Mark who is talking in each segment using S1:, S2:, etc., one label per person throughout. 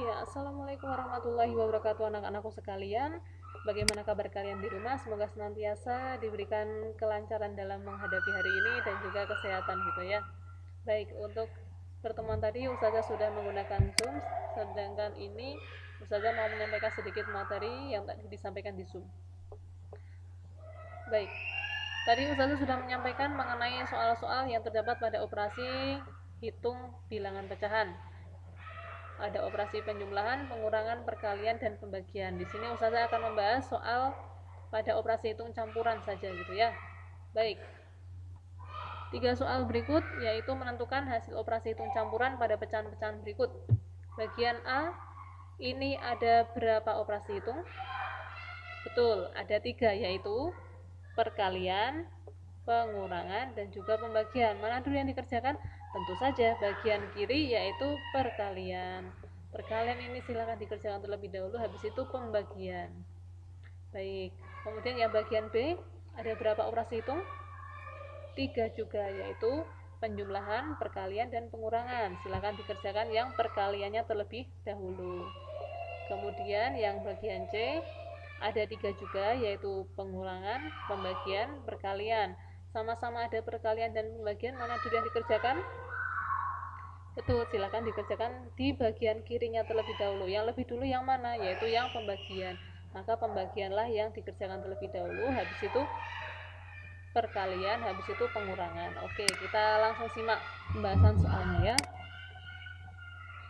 S1: Ya, assalamualaikum warahmatullahi wabarakatuh anak-anakku sekalian. Bagaimana kabar kalian di rumah? Semoga senantiasa diberikan kelancaran dalam menghadapi hari ini dan juga kesehatan gitu ya. Baik, untuk pertemuan tadi Ustazah sudah menggunakan Zoom, sedangkan ini Ustazah mau menyampaikan sedikit materi yang tadi disampaikan di Zoom. Baik, tadi Ustazah sudah menyampaikan mengenai soal-soal yang terdapat pada operasi hitung bilangan pecahan. Ada operasi penjumlahan, pengurangan, perkalian, dan pembagian. Di sini Ustazah akan membahas soal pada operasi hitung campuran saja gitu ya. Baik. 3 soal berikut yaitu menentukan hasil operasi hitung campuran pada pecahan-pecahan berikut. Bagian A, ini ada berapa operasi hitung? Betul, ada 3 yaitu perkalian, pengurangan, dan juga pembagian. Mana dulu yang dikerjakan? Tentu saja bagian kiri yaitu perkalian. Perkalian ini silahkan dikerjakan terlebih dahulu, habis itu pembagian. Baik, kemudian yang bagian B ada berapa operasi hitung? 3 juga, yaitu penjumlahan, perkalian, dan pengurangan. Silahkan dikerjakan yang perkaliannya terlebih dahulu. Kemudian yang bagian C ada 3 juga, yaitu pengurangan, pembagian, perkalian. Sama-sama ada perkalian dan pembagian, mana dulu yang dikerjakan? Betul, silakan dikerjakan di bagian kirinya terlebih dahulu. Yang lebih dulu yang mana? Yaitu yang pembagian. Maka pembagianlah yang dikerjakan terlebih dahulu, habis itu perkalian, habis itu pengurangan. Oke, kita langsung simak pembahasan soalnya ya.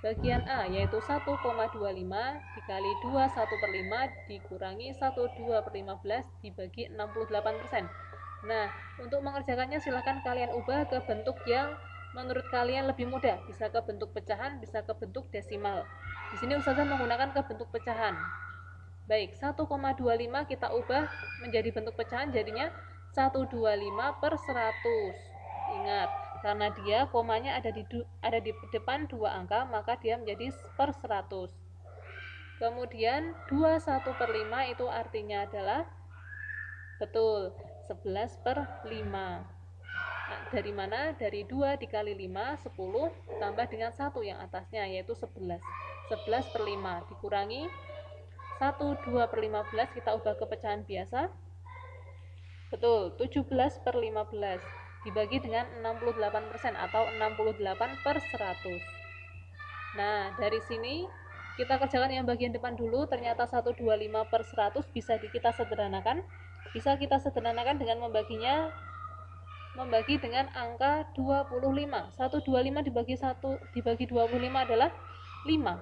S1: Bagian A yaitu 1,25 dikali 21/5 dikurangi 12/15 dibagi 68%. Nah, untuk mengerjakannya silahkan kalian ubah ke bentuk yang menurut kalian lebih mudah. Bisa ke bentuk pecahan, bisa ke bentuk desimal. Di sini Ustazah menggunakan ke bentuk pecahan. Baik, 1,25 kita ubah menjadi bentuk pecahan, jadinya 125/100. Ingat, karena dia komanya ada di depan 2 angka, maka dia menjadi per 100. Kemudian 21/5 itu artinya adalah betul 11/5. Nah, dari mana? Dari 2 dikali 5, 10 tambah dengan 1 yang atasnya yaitu 11. 11/5 dikurangi 1/2/15 kita ubah ke pecahan biasa. Betul, 17/15 dibagi dengan 68% atau 68/100. Nah, dari sini kita kerjakan yang bagian depan dulu. Ternyata 125/100 bisa kita sederhanakan. Bisa kita sederhanakan dengan membagi dengan angka 25. 125 dibagi 1 dibagi 25 adalah 5.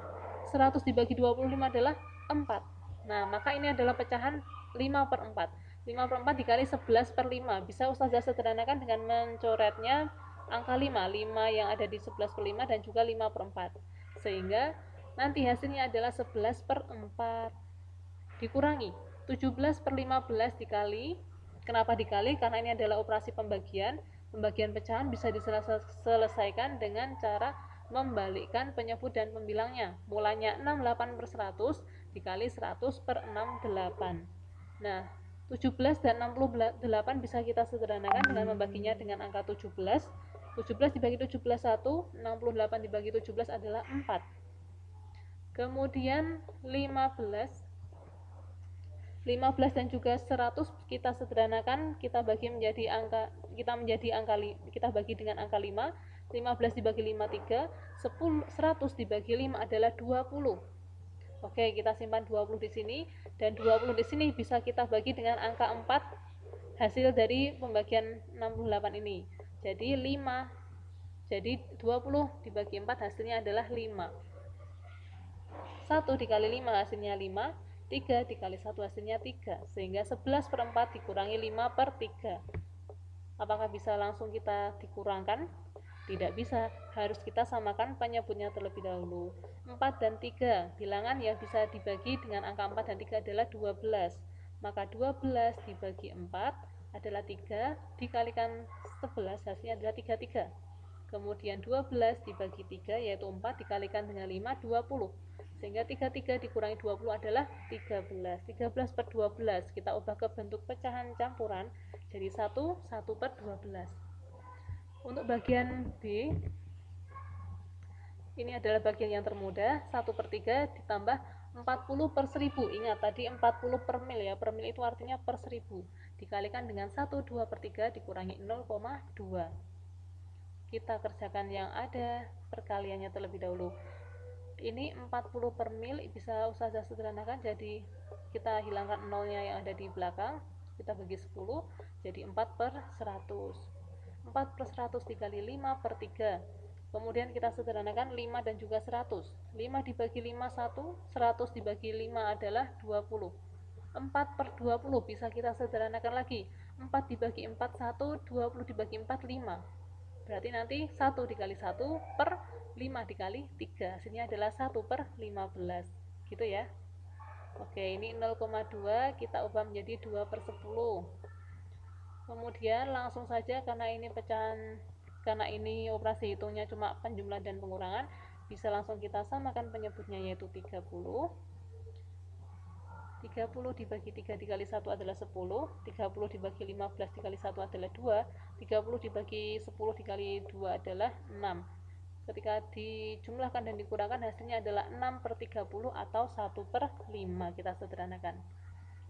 S1: 100 dibagi 25 adalah 4. Nah, maka ini adalah pecahan 5/4. 5/4 dikali 11/5. Bisa Ustazah sederhanakan dengan mencoretnya angka 5. 5 yang ada di 11/5 dan juga 5/4. Sehingga nanti hasilnya adalah 11/4 dikurangi 17/15 dikali. Kenapa dikali? Karena ini adalah operasi pembagian. Pembagian pecahan bisa diselesaikan dengan cara membalikkan penyebut dan pembilangnya. Mulanya 68/100 dikali 100/68. Nah, 17 dan 68 bisa kita sederhanakan dengan membaginya dengan angka 17. 17 dibagi 17 1, 68 dibagi 17 adalah 4. Kemudian 15 dan juga 100 kita sederhanakan, kita bagi dengan angka 5. 15 dibagi 5 3, 100 dibagi 5 adalah 20. Oke, kita simpan 20 di sini dan 20 di sini bisa kita bagi dengan angka 4 hasil dari pembagian 68 ini. Jadi 5. Jadi 20 dibagi 4 hasilnya adalah 5. 1 dikali 5 hasilnya 5. 3 dikali 1 hasilnya 3. Sehingga 11/4 dikurangi 5/3. Apakah bisa langsung kita dikurangkan? Tidak bisa, harus kita samakan penyebutnya terlebih dahulu. 4 dan 3, bilangan yang bisa dibagi dengan angka 4 dan 3 adalah 12. Maka 12 dibagi 4 adalah 3, dikalikan 11 hasilnya adalah 33. Kemudian 12 dibagi 3 yaitu 4, dikalikan dengan 5, 20. Sehingga 33 dikurangi 20 adalah 13. 13/12 kita ubah ke bentuk pecahan campuran jadi 1/12. Untuk bagian B Ini adalah bagian yang termudah, 1/3 ditambah 40/1000. Ingat tadi 40 per mil ya, per mil itu artinya per 1000. Dikalikan dengan 1, 2/3 dikurangi 0,2. Kita kerjakan yang ada perkaliannya terlebih dahulu. Ini 40 per mil bisa Ustazah sederhanakan, jadi kita hilangkan nolnya yang ada di belakang, kita bagi 10 jadi 4/100. 4/100 dikali 5/3. Kemudian kita sederhanakan 5 dan juga 100. 5 dibagi 5 1, 100 dibagi 5 adalah 20. 4/20 bisa kita sederhanakan lagi. 4 dibagi 4 1, 20 dibagi 4 5. Berarti nanti 1 dikali 1 per 5 dikali 3, hasilnya adalah 1/15 gitu ya. Oke, ini 0,2 kita ubah menjadi 2/10. Kemudian langsung saja karena ini operasi hitungnya cuma penjumlahan dan pengurangan, bisa langsung kita samakan penyebutnya yaitu 30. 30 dibagi 3 dikali 1 adalah 10, 30 dibagi 15 dikali 1 adalah 2, 30 dibagi 10 dikali 2 adalah 6. Ketika dijumlahkan dan dikurangkan hasilnya adalah 6/30 atau 1/5. Kita sederhanakan.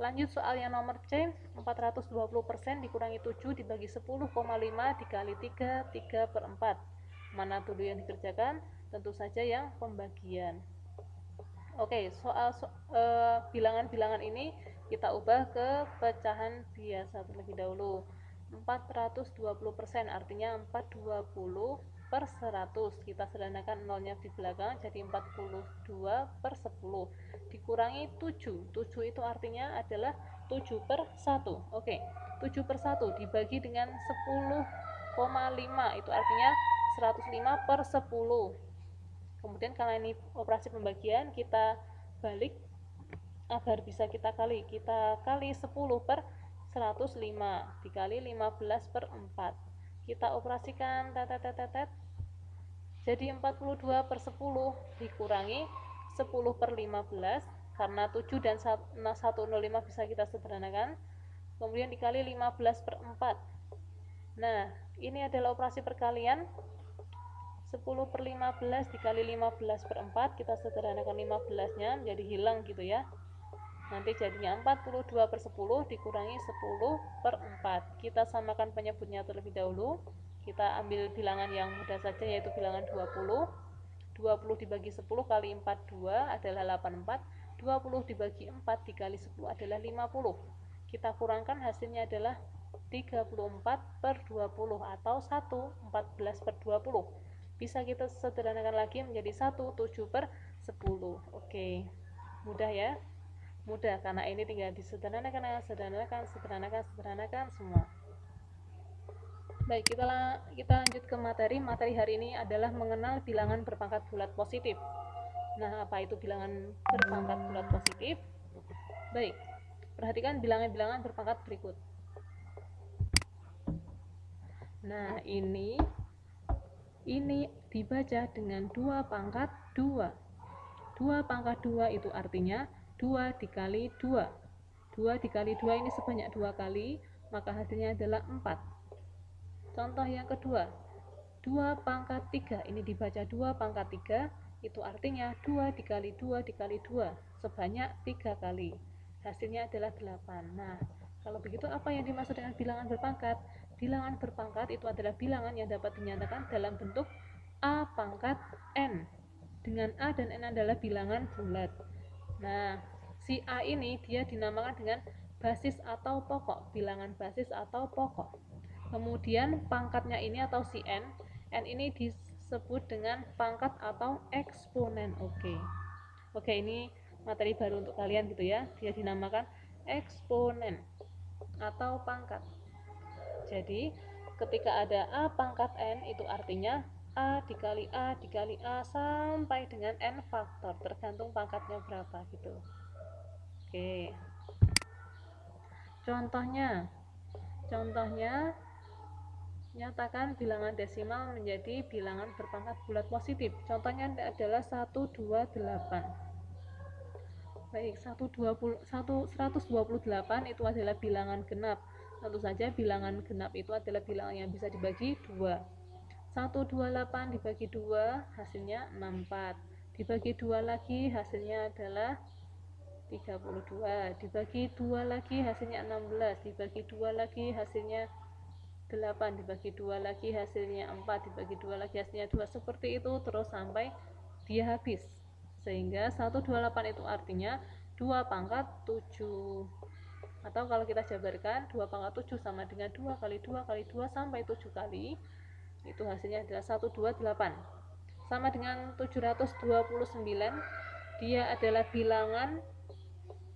S1: Lanjut soal yang nomor C, 420% dikurangi 7 dibagi 10,5 dikali 3, 3/4. Mana dulu yang dikerjakan? Tentu saja yang pembagian. Oke, soal bilangan-bilangan ini kita ubah ke pecahan biasa terlebih dahulu. 420% artinya 420/100. Kita sederhanakan nolnya di belakang jadi 42/10 dikurangi 7. 7 itu artinya adalah 7/1. Oke, 7/1 dibagi dengan 10,5 itu artinya 105/10. Kemudian karena ini operasi pembagian, kita balik agar bisa kita kali 10/105 dikali 15/4. Kita operasikan jadi 42/10 dikurangi 10/15, karena 7 dan 105 bisa kita sederhanakan, kemudian dikali 15/4. Nah, ini adalah operasi perkalian. 10/15 dikali 15/4, kita sederhanakan 15-nya menjadi hilang gitu ya. Nanti jadinya 42/10 dikurangi 10/4. Kita samakan penyebutnya terlebih dahulu. Kita ambil bilangan yang mudah saja yaitu bilangan 20. 20 dibagi 10 kali 4 2 adalah 84. 20 dibagi 4 dikali 10 adalah 50. Kita kurangkan hasilnya adalah 34/20 atau 1/14/20. Bisa kita sederhanakan lagi menjadi 1 7/10. Oke, mudah ya, mudah karena ini tinggal disederhanakan, sederhanakan semua. Baik, kita lanjut ke materi hari ini adalah mengenal bilangan berpangkat bulat positif. Nah, apa itu bilangan berpangkat bulat positif? Baik, perhatikan bilangan-bilangan berpangkat berikut. Nah, ini dibaca dengan 2 pangkat 2. 2 pangkat 2 itu artinya 2 dikali 2. 2 dikali 2 ini sebanyak 2 kali, maka hasilnya adalah 4. Contoh yang kedua, 2 pangkat 3. Ini dibaca 2 pangkat 3, itu artinya 2 dikali 2 dikali 2, sebanyak 3 kali. Hasilnya adalah 8. Nah, kalau begitu apa yang dimaksud dengan bilangan berpangkat? Bilangan berpangkat itu adalah bilangan yang dapat dinyatakan dalam bentuk A pangkat N, dengan A dan N adalah bilangan bulat. Nah, si A ini dia dinamakan dengan basis atau pokok, bilangan basis atau pokok. Kemudian pangkatnya ini atau si N ini disebut dengan pangkat atau eksponen. Oke, ini materi baru untuk kalian gitu ya, dia dinamakan eksponen atau pangkat. Jadi ketika ada A pangkat N itu artinya A dikali A dikali A sampai dengan N faktor, tergantung pangkatnya berapa gitu. Oke, contohnya nyatakan bilangan desimal menjadi bilangan berpangkat bulat positif. Contohnya adalah 128. Baik, 128 itu adalah bilangan genap. Tentu saja bilangan genap itu adalah bilangan yang bisa dibagi 2. 128 dibagi 2 hasilnya 64, dibagi 2 lagi hasilnya adalah 32, dibagi 2 lagi hasilnya 16, dibagi 2 lagi hasilnya 8, dibagi 2 lagi hasilnya 4, dibagi 2 lagi hasilnya 2, seperti itu terus sampai dia habis. Sehingga 128 itu artinya 2 pangkat 7, atau kalau kita jabarkan 2 pangkat 7 sama dengan 2 kali 2 kali 2 sampai 7 kali, itu hasilnya adalah 128, sama dengan 729. Dia adalah bilangan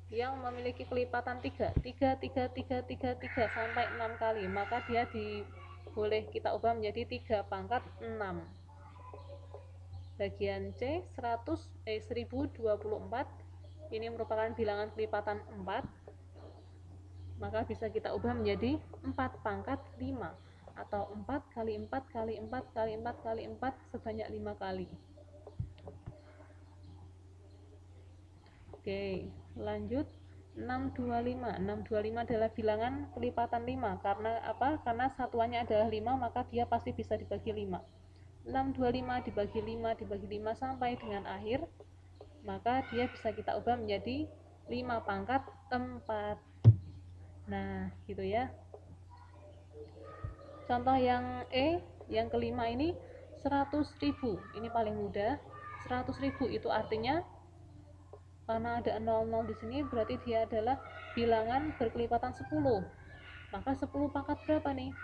S1: yang memiliki kelipatan 3 sampai 6 kali, maka dia boleh kita ubah menjadi 3 pangkat 6. Bagian C 1024 ini merupakan bilangan kelipatan 4, maka bisa kita ubah menjadi 4 pangkat 5, atau 4 kali 4 kali 4 kali 4 kali 4 sebanyak 5 kali. Oke, lanjut 625. 625 adalah bilangan kelipatan 5. Karena apa? Karena satuannya adalah 5, maka dia pasti bisa dibagi 5. 625 dibagi 5 dibagi 5 sampai dengan akhir, maka dia bisa kita ubah menjadi 5 pangkat 4. Nah, gitu ya. Contoh yang E, yang kelima ini 100.000. Ini paling mudah. 100.000 itu artinya, karena ada 00 di sini, berarti dia adalah bilangan berkelipatan 10. Maka 10 pangkat berapa nih?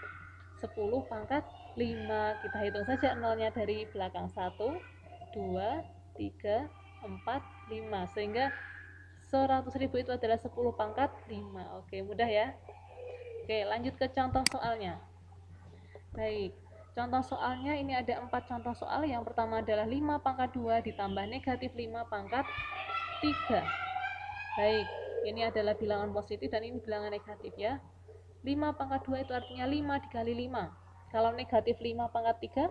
S1: 10 pangkat 5. Kita hitung saja nolnya dari belakang. 1, 2, 3, 4, 5. Sehingga 100.000 itu adalah 10 pangkat 5. Oke, mudah ya. Oke, lanjut ke contoh soalnya. Baik, contoh soalnya ini ada 4 contoh soal. Yang pertama adalah 5 pangkat 2 ditambah negatif 5 pangkat 3. Baik, ini adalah bilangan positif dan ini bilangan negatif ya. 5 pangkat 2 itu artinya 5 dikali 5. Kalau negatif 5 pangkat 3,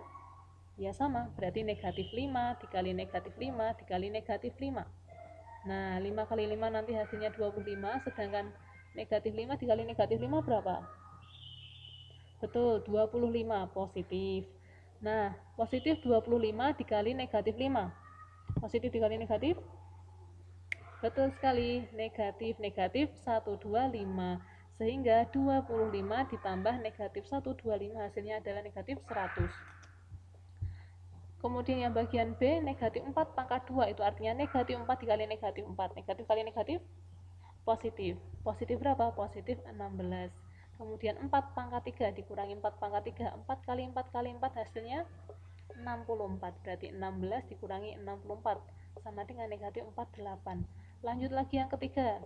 S1: ya sama, berarti negatif 5 dikali negatif 5 dikali negatif 5. Nah, 5 kali 5 nanti hasilnya 25, sedangkan negatif 5 dikali negatif 5 berapa? Betul, 25, positif. Nah, positif 25 dikali negatif 5. Positif dikali negatif? Betul sekali, negatif 125. Sehingga 25 ditambah negatif 125 hasilnya adalah negatif 100. Kemudian yang bagian B, negatif 4 pangkat 2 itu artinya negatif 4 dikali negatif 4. Negatif kali negatif? Positif. Positif berapa? Positif 16. Kemudian 4 pangkat 3 dikurangi 4 pangkat 3, 4 kali 4 kali 4 hasilnya 64. Berarti 16 dikurangi 64 sama dengan negatif 48. Lanjut lagi yang ketiga.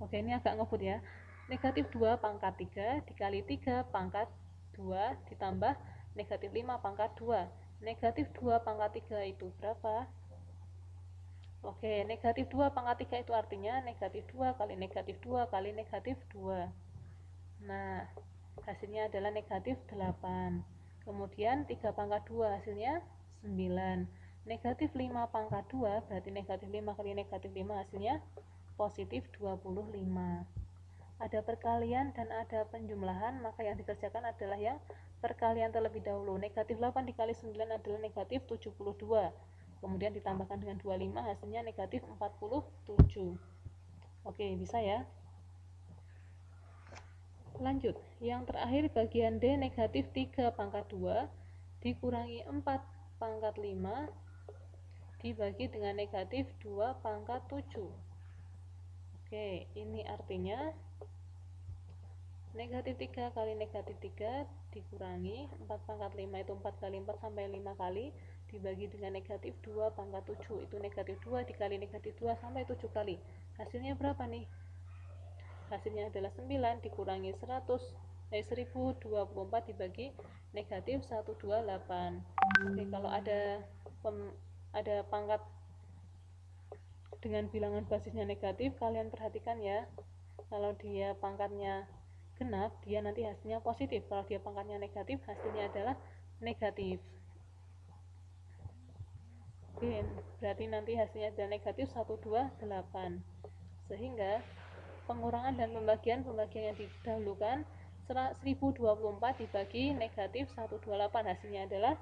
S1: Oke, ini agak ngebut ya. Negatif 2 pangkat 3 dikali 3 pangkat 2 ditambah negatif 5 pangkat 2. Negatif 2 pangkat 3 itu berapa? Oke, negatif 2 pangkat 3 itu artinya negatif 2 kali negatif 2 kali negatif 2. Nah, hasilnya adalah negatif 8. Kemudian 3 pangkat 2 hasilnya 9. Negatif 5 pangkat 2 berarti negatif 5 kali negatif 5 hasilnya positif 25. Ada perkalian dan ada penjumlahan, maka yang dikerjakan adalah yang perkalian terlebih dahulu. Negatif 8 dikali 9 adalah negatif 72. Kemudian ditambahkan dengan 25 hasilnya negatif 47. Oke, bisa ya. Lanjut, yang terakhir bagian D, negatif 3 pangkat 2 dikurangi 4 pangkat 5 dibagi dengan negatif 2 pangkat 7. Oke, ini artinya negatif 3 kali negatif 3 dikurangi 4 pangkat 5 itu 4 kali 4 sampai 5 kali dibagi dengan negatif 2 pangkat 7, itu negatif 2 dikali negatif 2 sampai 7 kali. Hasilnya berapa nih? Hasilnya adalah 9 dikurangi 1024 dibagi negatif 128. Oke, kalau ada pangkat dengan bilangan basisnya negatif, kalian perhatikan ya. Kalau dia pangkatnya genap, dia nanti hasilnya positif. Kalau dia pangkatnya negatif, hasilnya adalah negatif. Oke, berarti nanti hasilnya adalah negatif 128. Sehingga pengurangan dan pembagian yang didahulukan 1024 dibagi negatif 128, hasilnya adalah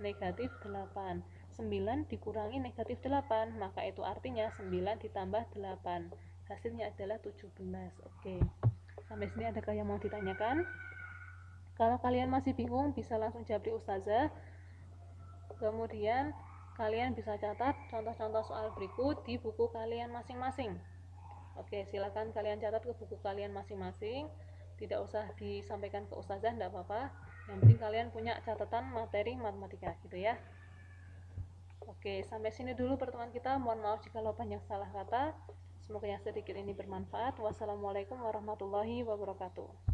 S1: negatif 8. 9 dikurangi negatif 8, maka itu artinya 9 ditambah 8, hasilnya adalah 17. Oke, sampai sini adakah yang mau ditanyakan? Kalau kalian masih bingung, bisa langsung japri ustazah. Kemudian kalian bisa catat contoh-contoh soal berikut di buku kalian masing-masing. Oke, silakan kalian catat ke buku kalian masing-masing. Tidak usah disampaikan ke ustazah, tidak apa-apa. Yang penting kalian punya catatan materi matematika gitu ya. Oke, sampai sini dulu pertemuan kita. Mohon maaf jika banyak salah kata. Semoga yang sedikit ini bermanfaat. Wassalamualaikum warahmatullahi wabarakatuh.